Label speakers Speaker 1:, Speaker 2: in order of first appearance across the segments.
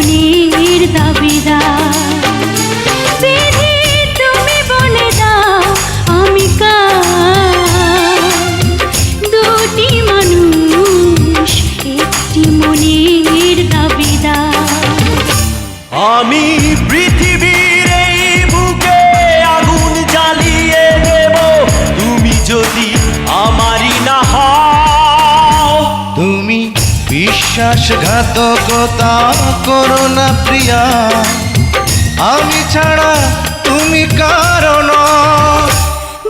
Speaker 1: মনের দাবিদার। বিধি তুমি বলে দাও আমি কার, দুটি মানুষ একটি মনের দাবিদার।
Speaker 2: আমি পৃথিবীর এই বুকে আগুন জ্বালিয়ে দেব, তুমি যদি আমারই না হও।
Speaker 3: তুমি বিশ্বাসঘাতকতা করো না প্রিয়া, আমি ছাড়া তুমি কারণ।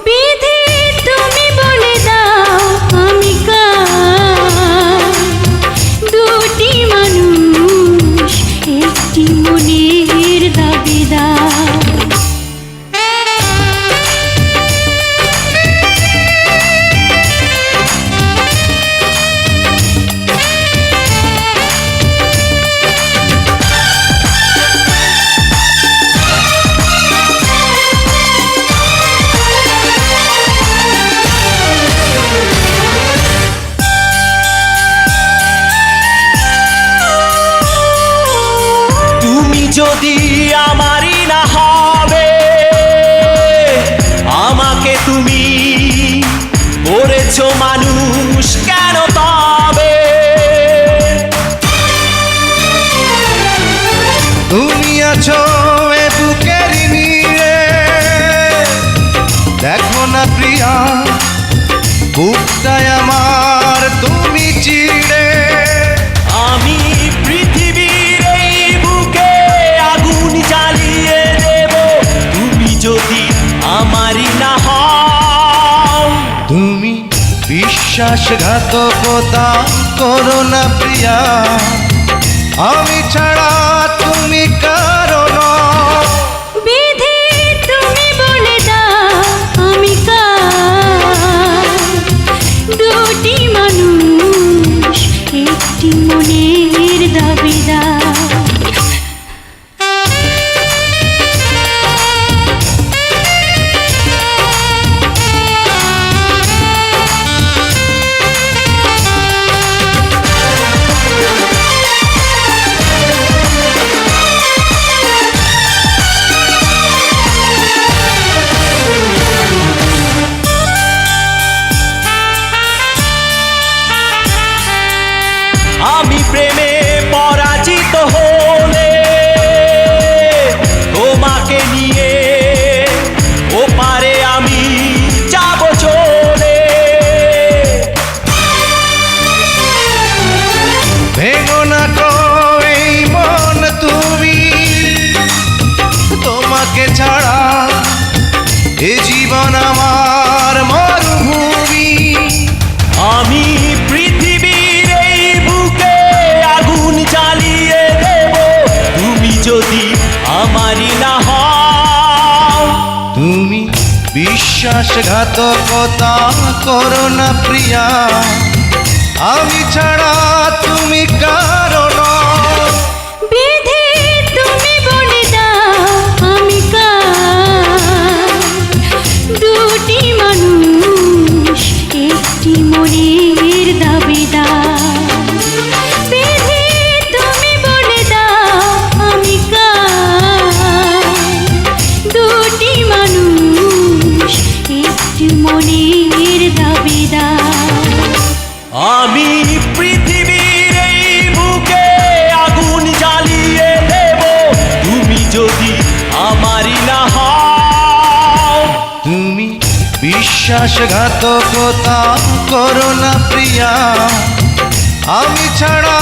Speaker 1: বিধি তুমি বলে দাও আমি কার, দুটি মানুষ একটি মনের দাবিদার।
Speaker 2: যদি আমারই না হবে, আমাকে তুমি করেছো মানুষ কেন তবে?
Speaker 3: তুমি আছো এ বুকের নিয়ে, দেখো না প্রিয়া বুকটায় আমার তুমি চিড়ে।
Speaker 2: আমি পৃথিবীর এই বুকে আগুন জ্বালিয়ে দেব, তুমি যদি আমারই না হও।
Speaker 3: তুমি বিশ্বাসঘাতকতা করো না প্রিয়া, আমি ছাড়া তুমি কারণ।
Speaker 1: বিধি তুমি বলে দাও আমি কার, দুটি মানুষ একটি মনের দাবিদার।
Speaker 2: আমি প্রেমে পরাজিত হলে তোমাকে নিয়ে ওপারে আমি যাব চলে।
Speaker 3: ভেঙো না গো এই মন তুমি, তোমাকে ছাড়া এ জীবন আমার মরুভূমি।
Speaker 2: আমি পৃথিবীর এই বুকে আগুন জ্বালিয়ে দেব, তুমি যদি আমারই না হও।
Speaker 3: তুমি বিশ্বাসঘাতকতা করো না প্রিয়া, আমি ছাড়া তুমি কারণ।
Speaker 1: বিধি তুমি বলে দাও আমি কার, দুটি মানুষ একটি মনের দাবিদার। বিধি তুমি বলে দাও আমি কার, দুটি মানুষ একটি মনের দাবিদার।
Speaker 2: আমি পৃথিবীর এই বুকে আগুন জ্বালিয়ে দেব, তুমি যদি আমারই না হও।
Speaker 3: তুমি বিশ্বাসঘাতকতা করো না প্রিয়া, আমি ছাড়া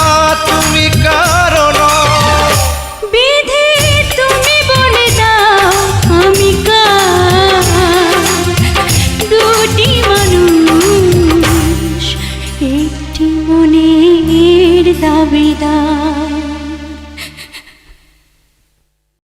Speaker 3: তুমি কারণ।
Speaker 1: বিধি তুমি বলে দাও আমি কার, দুটি মানুষ একটি মনের দাবিদার।